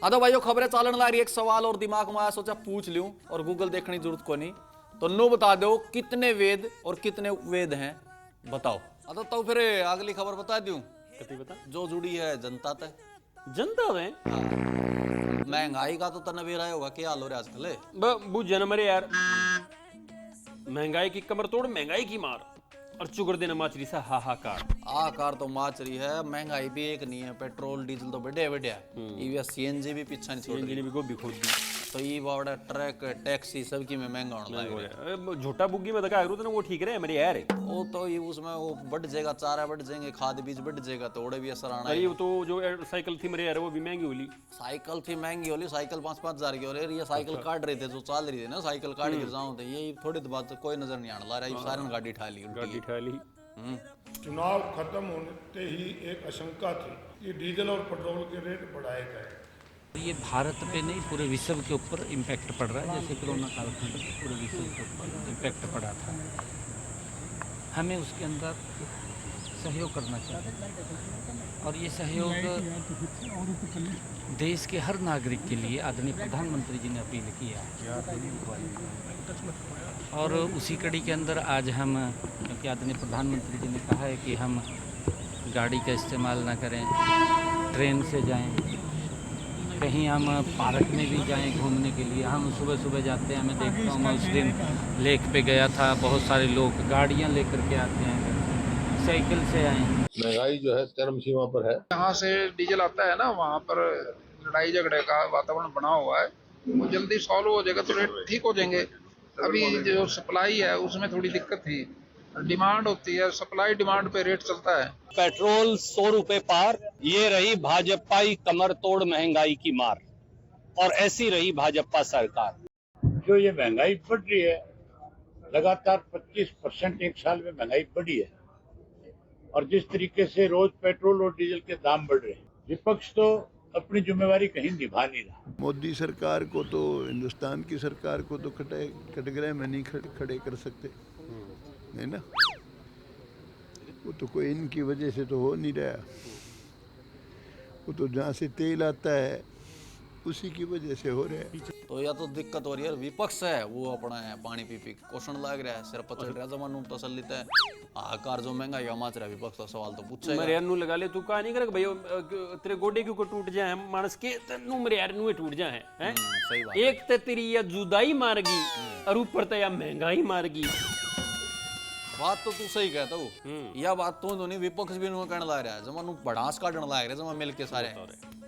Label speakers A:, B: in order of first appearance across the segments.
A: हाँ तो भाइयों खबरें चालन ला रही, एक सवाल और दिमाग में आया, सोचा पूछ लूं, और गूगल देखने की जरूरत को नहीं। तो नो बता दो कितने वेद और कितने वेद हैं, बताओ। हाँ तो फिर अगली खबर बता दूं,
B: कति बता
A: जो जुड़ी है जनता तक।
B: जनता में
A: महंगाई का तो तना भी रहा होगा, क्या हाल हो रहा है आजकल।
B: बुझ मरे यार, महंगाई की कमर तोड़, महंगाई की मार, और चुगर देना माचरी सा हाहाकार।
A: आकार तो माच रही है, महंगाई भी एक नहीं है, पेट्रोल डीजल तो बढ़िया बढ़िया, ये सीएनजी भी पीछा नहीं छोड़ रही।
B: भी गोभी खोद दी
A: तो ये बावड़ा ट्रक टैक्सी सबकी में महंगा होने लगा।
B: झोटा बुग्गी में दगा तो वो ठीक रहे मेरे यार।
A: वो तो ये उसमें वो बढ़ जाएगा, चारा बढ़ जाएंगे, खाद बीज बढ़ जाएगा, तो ओड़े भी असर आना है।
B: अरे तो जो साइकिल थी मेरे यार वो भी महंगी होली।
A: साइकिल थी महंगी होली, साइकिल 5-5 हजार की हो रही है। ये साइकिल काट रहे थे जो चाल रही थी ना, साइकिल काट के जाऊं थे, ये थोड़ी तो बात कोई नजर नहीं आने ला रहा है, सारे गाड़ी ठा ली
B: गाड़ी ठा ली।
C: चुनाव खत्म होते ही एक आशंका थी कि डीजल और पेट्रोल के रेट बढ़ाए गए।
D: ये भारत पे नहीं, पूरे विश्व के ऊपर इम्पैक्ट पड़ रहा है। जैसे कोरोना कालखंड में पूरे विश्व के ऊपर इम्पैक्ट पड़ा था, हमें उसके अंदर सहयोग करना चाहिए। और ये सहयोग देश के हर नागरिक के लिए आदरणीय प्रधानमंत्री जी ने अपील किया और उसी कड़ी के अंदर आज हम, क्योंकि आदरणीय प्रधानमंत्री जी ने कहा है कि हम गाड़ी का इस्तेमाल ना करें, ट्रेन से जाएं, कहीं हम पार्क में भी जाएं घूमने के लिए। हम सुबह सुबह जाते हैं, मैं देखता हूँ, मैं उस दिन लेक पे गया था, बहुत सारे लोग गाड़ियाँ लेकर के आते हैं, साइकिल से आए।
E: महंगाई जो है चरम सीमा पर है।
F: जहाँ से डीजल आता है ना, वहाँ पर लड़ाई झगड़े का वातावरण बना हुआ है, वो जल्दी सॉल्व हो जाएगा तो रेट ठीक हो जाएंगे। अभी जो सप्लाई है उसमें थोड़ी दिक्कत थी, डिमांड होती है, सप्लाई डिमांड पे रेट चलता है।
G: पेट्रोल 100 रुपए पार, ये रही भाजपाई कमर तोड़ महंगाई की मार, और ऐसी रही भाजपा सरकार।
E: जो ये महंगाई बढ़ रही है, लगातार 25% एक साल में महंगाई बढ़ी है, और जिस तरीके से रोज पेट्रोल और डीजल के दाम बढ़ रहे हैं, विपक्ष तो अपनी जिम्मेवारी कहीं निभा नहीं रहा।
H: मोदी सरकार को तो, हिंदुस्तान की सरकार को तो कटघरे में नहीं खड़े कर सकते, नहीं ना। वो तो कोई इनकी वजह से तो हो नहीं रहा, वो तो जहाँ से तेल आता है उसी की वजह से हो रहा है।
A: तो या तो दिक्कत हो रही है, विपक्ष है वो अपना है पानी पी पी क्वेश्चन लाग रहा है, सिर पर चढ़ रहा जमानू तसल्लित है। आकार जो महंगा या माच रहा, विपक्ष का सवाल तो पूछेगा।
B: मेरे यार नू लगा ले, तू कहा नहीं कर भाई तेरे गोडे क्यों को टूट जाए मानस के, नू मेरे यार नू टूट जाए हैं।
A: सही बात।
B: एक ते तेरी या जुदाई मारगी और ऊपर ते या महंगाई मारगी।
A: बात तो तू सही कहता हूँ, या बात तो नहीं, विपक्ष भी कहने लग रहा है, जमा बढ़ास काटने लग रहा है, जमा मिल के सारे।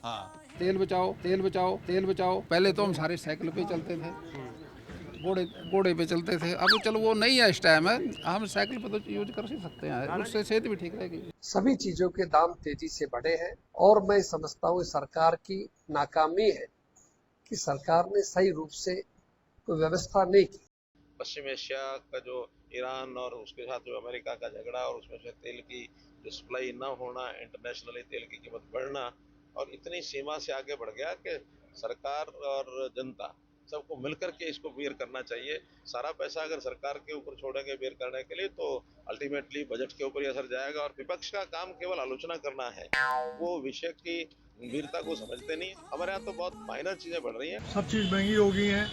A: हाँ,
F: तेल बचाओ, तेल बचाओ, तेल बचाओ। पहले तो हम सारे साइकिल पे चलते थे, घोड़े पे चलते थे। अब चलो वो नहीं है इस टाइम है, हम साइकिल पे तो यूज कर ही सकते हैं, उससे सेहत भी ठीक रहेगी।
I: सभी चीजों के दाम तेजी से बढ़े हैं, और मैं समझता हूँ सरकार की नाकामी है कि सरकार ने सही रूप से कोई व्यवस्था नहीं की।
J: पश्चिम एशिया का जो ईरान और उसके साथ जो अमेरिका का झगड़ा, और उसमें से तेल की जो सप्लाई न होना, इंटरनेशनली तेल की कीमत बढ़ना, और इतनी सीमा से आगे बढ़ गया कि सरकार और जनता सबको मिलकर के इसको बेयर करना चाहिए। सारा पैसा अगर सरकार के ऊपर छोड़ेंगे बेयर करने के लिए, तो अल्टीमेटली बजट के ऊपर ही असर जाएगा, और विपक्ष का काम केवल आलोचना करना है, वो विषय की गंभीरता को समझते नहीं। हमारे यहाँ तो बहुत माइनर चीजें बढ़ रही हैं।
C: सब चीज महंगी हो गई है,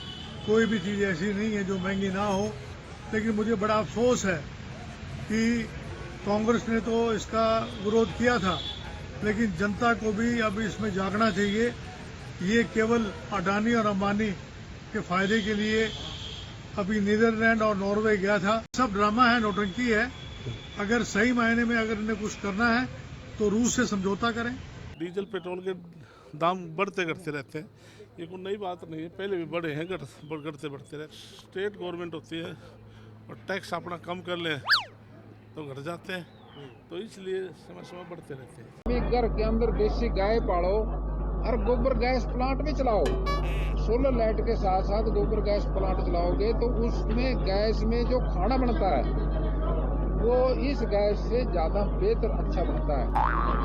C: कोई भी चीज ऐसी नहीं है जो महंगी ना हो। लेकिन मुझे बड़ा अफसोस है कि कांग्रेस ने तो इसका विरोध किया था, लेकिन जनता को भी अब इसमें जागना चाहिए। ये केवल अडानी और अंबानी के फायदे के लिए अभी नीदरलैंड और नॉर्वे गया था। सब ड्रामा है, नौटंकी है। अगर सही मायने में अगर इन्हें कुछ करना है तो रूस से समझौता करें। डीजल पेट्रोल के दाम बढ़ते घटते रहते हैं, ये कोई नई बात नहीं है, पहले भी बढ़े हैं, घटते बढ़ते रहते। स्टेट गवर्नमेंट होती है और टैक्स अपना कम कर ले तो घट जाते हैं, तो इसलिए समय समय बढ़ते रहते हैं।
F: घर के अंदर देसी गाय पालो और गोबर गैस प्लांट भी चलाओ। सोलर लाइट के साथ साथ गोबर गैस प्लांट चलाओगे तो उसमें गैस में जो खाना बनता है वो इस गैस से ज्यादा बेहतर अच्छा बनता है।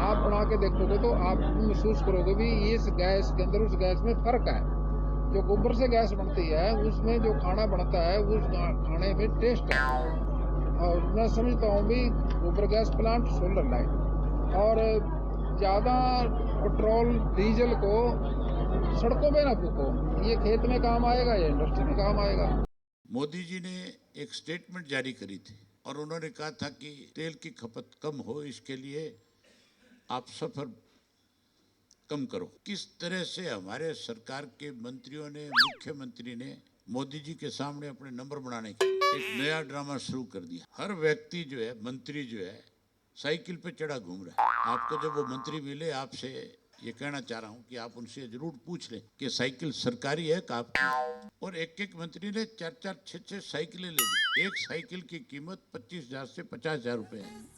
F: आप बना के देखोगे तो आप महसूस करोगे भी इस गैस के अंदर उस गैस में फर्क है। जो गोबर से गैस बनती है उसमें जो खाना बनता है उस खाने में टेस्ट है। और मैं समझता हूँ भी गोबर गैस प्लांट, सोलर लाइट, और ज़्यादा पेट्रोल डीजल को सड़कों पे ना फूको, ये खेत में काम आएगा, ये इंडस्ट्री में काम आएगा।
E: मोदी जी ने एक स्टेटमेंट जारी करी थी और उन्होंने कहा था कि तेल की खपत कम हो, इसके लिए आप सफर कम करो। किस तरह से हमारे सरकार के मंत्रियों ने, मुख्यमंत्री ने मोदी जी के सामने अपने नंबर बनाने के एक नया ड्रामा शुरू कर दिया। हर व्यक्ति जो है, मंत्री जो है, साइकिल पे चढ़ा घूम रहा है। आपको जब वो मंत्री मिले, आपसे ये कहना चाह रहा हूँ कि आप उनसे जरूर पूछ लें कि साइकिल सरकारी है कि आपकी। और एक एक मंत्री ने 4-4, 6-6 साइकिलें ले ली। एक साइकिल की कीमत 25,000 से 50,000 रुपए है।